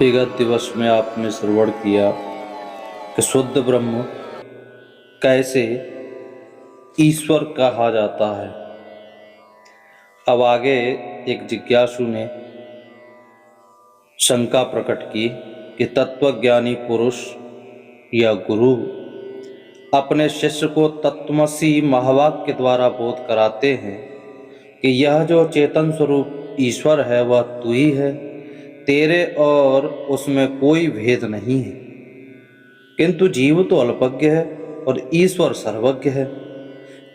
विगत दिवस में आपने श्रवण किया कि शुद्ध ब्रह्म कैसे ईश्वर कहा जाता है। अब आगे एक जिज्ञासु ने शंका प्रकट की कि तत्वज्ञानी पुरुष या गुरु अपने शिष्य को तत्वमसी महावाक्य द्वारा बोध कराते हैं कि यह जो चेतन स्वरूप ईश्वर है वह तू ही है, तेरे और उसमें कोई भेद नहीं है। किंतु जीव तो अल्पज्ञ है और ईश्वर सर्वज्ञ है।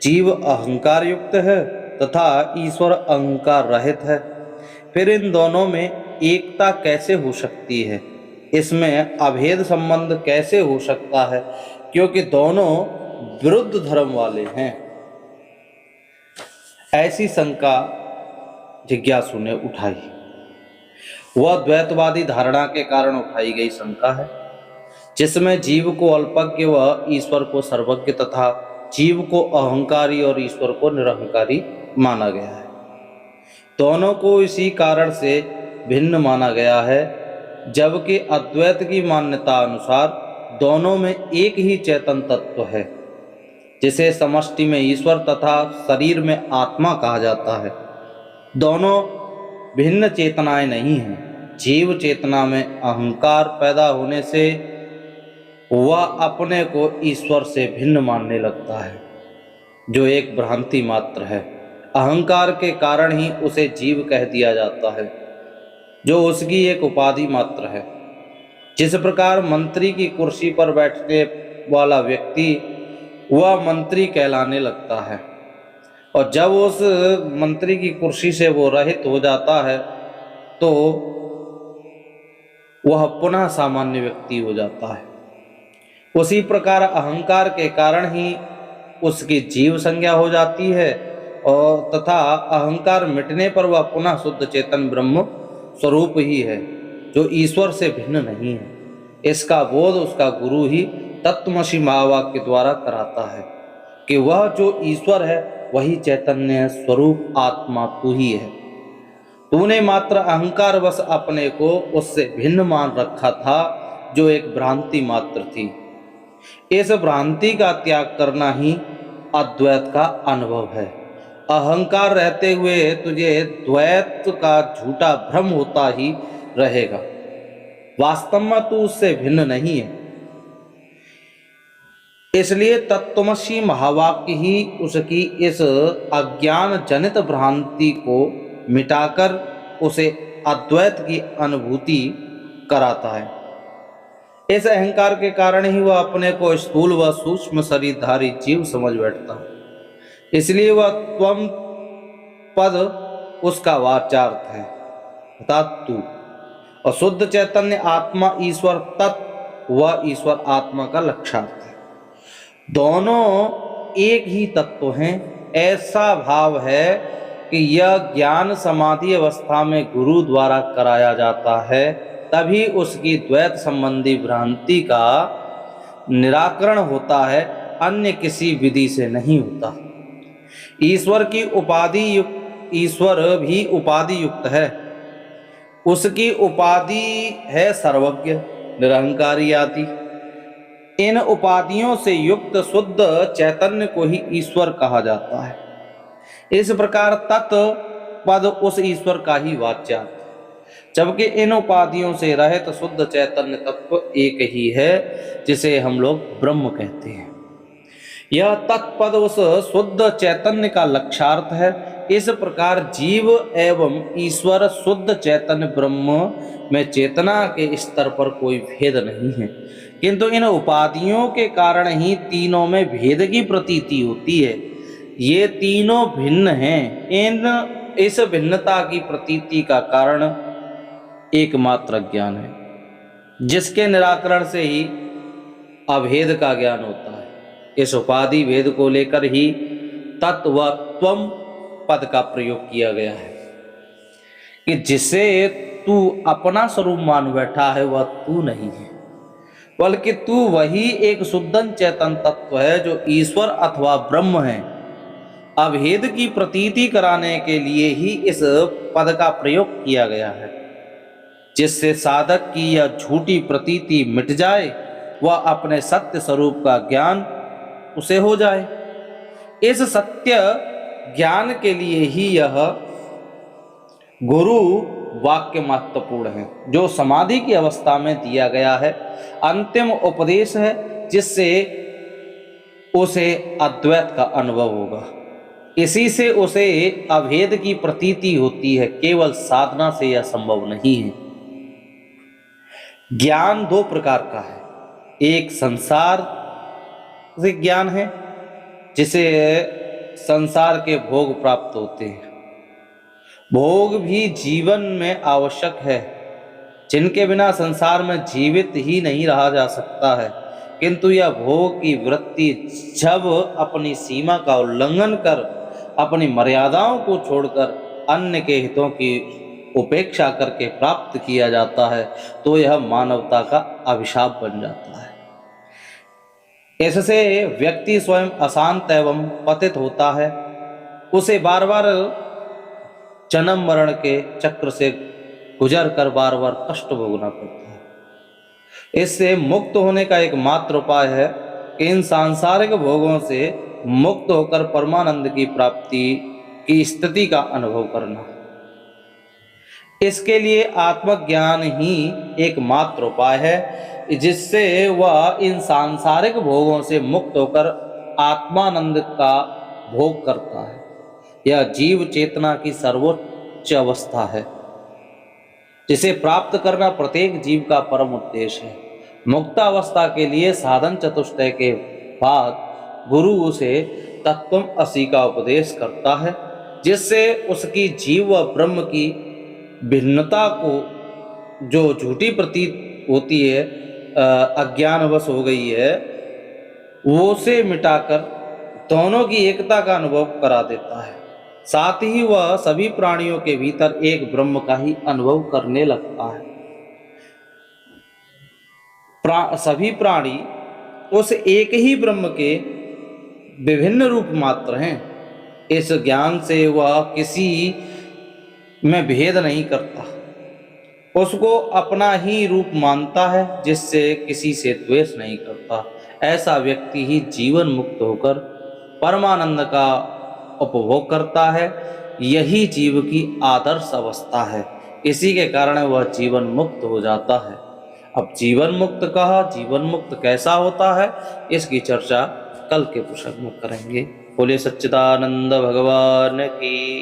जीव अहंकार युक्त है तथा ईश्वर अहंकार रहित है। फिर इन दोनों में एकता कैसे हो सकती है? इसमें अभेद संबंध कैसे हो सकता है? क्योंकि दोनों विरुद्ध धर्म वाले हैं। ऐसी शंका जिज्ञासु ने उठाई। वह द्वैतवादी धारणा के कारण उठाई गई शंका है, जिसमें जीव को अल्पज्ञ व ईश्वर को सर्वज्ञ तथा जीव को अहंकारी और ईश्वर को निरहंकारी माना गया है। दोनों को इसी कारण से भिन्न माना गया है, जबकि अद्वैत की मान्यता अनुसार दोनों में एक ही चेतन तत्व है, जिसे समष्टि में ईश्वर तथा शरीर में आत्मा कहा जाता है। दोनों भिन्न चेतनाएं नहीं हैं। जीव चेतना में अहंकार पैदा होने से वह अपने को ईश्वर से भिन्न मानने लगता है, जो एक भ्रांति मात्र है। अहंकार के कारण ही उसे जीव कह दिया जाता है, जो उसकी एक उपाधि मात्र है। जिस प्रकार मंत्री की कुर्सी पर बैठने वाला व्यक्ति वह मंत्री कहलाने लगता है, और जब उस मंत्री की कुर्सी से वो रहित हो जाता है तो वह पुनः सामान्य व्यक्ति हो जाता है। उसी प्रकार अहंकार के कारण ही उसकी जीव संज्ञा हो जाती है, और तथा अहंकार मिटने पर वह पुनः शुद्ध चेतन ब्रह्म स्वरूप ही है, जो ईश्वर से भिन्न नहीं है। इसका बोध उसका गुरु ही तत्वमसी महावाक्य द्वारा कराता है कि वह जो ईश्वर है वही चैतन्य स्वरूप आत्मा तू ही है। तूने मात्र अहंकार वश अपने को उससे भिन्न मान रखा था, जो एक भ्रांति मात्र थी। इस भ्रांति का त्याग करना ही अद्वैत का अनुभव है। अहंकार रहते हुए तुझे द्वैत का झूठा भ्रम होता ही रहेगा। वास्तव में तू उससे भिन्न नहीं है। इसलिए तत्वमसी महावाक्य ही उसकी इस अज्ञान जनित भ्रांति को मिटाकर उसे अद्वैत की अनुभूति कराता है। इस अहंकार के कारण ही वह अपने को स्थूल व सूक्ष्म शरीरधारी जीव समझ बैठता है। इसलिए वह त्वम पद उसका वाचार्थ है, अर्थात तू, और शुद्ध चैतन्य आत्मा ईश्वर तत्व व ईश्वर आत्मा का लक्षार्थ है। दोनों एक ही तत्व हैं। ऐसा भाव है कि यह ज्ञान समाधि अवस्था में गुरु द्वारा कराया जाता है, तभी उसकी द्वैत संबंधी भ्रांति का निराकरण होता है, अन्य किसी विधि से नहीं होता। ईश्वर भी उपाधि युक्त है। उसकी उपाधि है सर्वज्ञ, निरहंकारी आदि। इन उपाधियों से युक्त शुद्ध चैतन्य को ही ईश्वर कहा जाता है। इस प्रकार तत्व पद उस ईश्वर का ही वाच्यार्थ है, जबकि इन उपाधियों से रहित शुद्ध चैतन्य तत्व एक ही है, जिसे हम लोग ब्रह्म कहते हैं। यह तत्पद उस शुद्ध चैतन्य का लक्षार्थ है। इस प्रकार जीव एवं ईश्वर शुद्ध चैतन्य ब्रह्म में चेतना के स्तर पर कोई भेद नहीं है, किंतु इन उपाधियों के कारण ही तीनों में भेद की प्रतीति होती है। ये तीनों भिन्न हैं। इस भिन्नता की प्रतीति का कारण एकमात्र ज्ञान है, जिसके निराकरण से ही अभेद का ज्ञान होता है। इस उपाधि भेद को लेकर ही तत्व व त्वम पद का प्रयोग किया गया है, कि जिसे तू अपना स्वरूप मान बैठा है वह तू नहीं है, बल्कि तू वही एक शुद्ध चेतन तत्व है, जो ईश्वर अथवा ब्रह्म है। अभेद की प्रतीति कराने के लिए ही इस पद का प्रयोग किया गया है। जिससे साधक की यह झूठी प्रतीति मिट जाए, वह अपने सत्य स्वरूप का ज्ञान उसे हो जाए। इस सत्य ज्ञान के लिए ही यह गुरु वाक्य महत्वपूर्ण है, जो समाधि की अवस्था में दिया गया है। अंतिम उपदेश है जिससे उसे अद्वैत का अनुभव होगा। इसी से उसे अभेद की प्रतीति होती है, केवल साधना से यह संभव नहीं है। ज्ञान दो प्रकार का है, एक संसार से ज्ञान है, जिसे संसार के भोग प्राप्त होते हैं। भोग भी जीवन में आवश्यक है, जिनके बिना संसार में जीवित ही नहीं रहा जा सकता है। किंतु यह भोग की वृत्ति जब अपनी सीमा का उल्लंघन कर, अपनी मर्यादाओं को छोड़कर अन्य के हितों की उपेक्षा करके प्राप्त किया जाता है, तो यह मानवता का अभिशाप बन जाता है। इससे व्यक्ति स्वयं अशांत एवं पतित होता है। उसे बार बार जन्म मरण के चक्र से गुजर कर बार बार कष्ट भोगना पड़ता है। इससे मुक्त होने का एकमात्र उपाय है कि इन सांसारिक भोगों से मुक्त होकर परमानंद की प्राप्ति की स्थिति का अनुभव करना। इसके लिए आत्मज्ञान ही एकमात्र उपाय है, जिससे वह इन सांसारिक भोगों से मुक्त होकर आत्मानंद का भोग करता है। यह जीव चेतना की सर्वोच्च अवस्था है, जिसे प्राप्त करना प्रत्येक जीव का परम उद्देश्य है। मुक्तावस्था के लिए साधन चतुष्टय के बाद गुरु उसे तत्त्वमसि का उपदेश करता है, जिससे उसकी जीव व ब्रह्म की भिन्नता को, जो झूठी प्रतीत होती है, अज्ञानवश हो गई है, वो से मिटाकर दोनों की एकता का अनुभव करा देता है। साथ ही वह सभी प्राणियों के भीतर एक ब्रह्म का ही अनुभव करने लगता है। सभी प्राणी उस एक ही ब्रह्म के विभिन्न रूप मात्र हैं। इस ज्ञान से वह किसी में भेद नहीं करता, उसको अपना ही रूप मानता है, जिससे किसी से द्वेष नहीं करता। ऐसा व्यक्ति ही जीवन मुक्त होकर परमानंद का उपभोग करता है। यही जीव की आदर्श अवस्था है। इसी के कारण वह जीवन मुक्त हो जाता है। अब जीवन मुक्त कहा, जीवन मुक्त कैसा होता है, इसकी चर्चा कल के पुस्तक में करेंगे। बोले सच्चिदानंद भगवान की।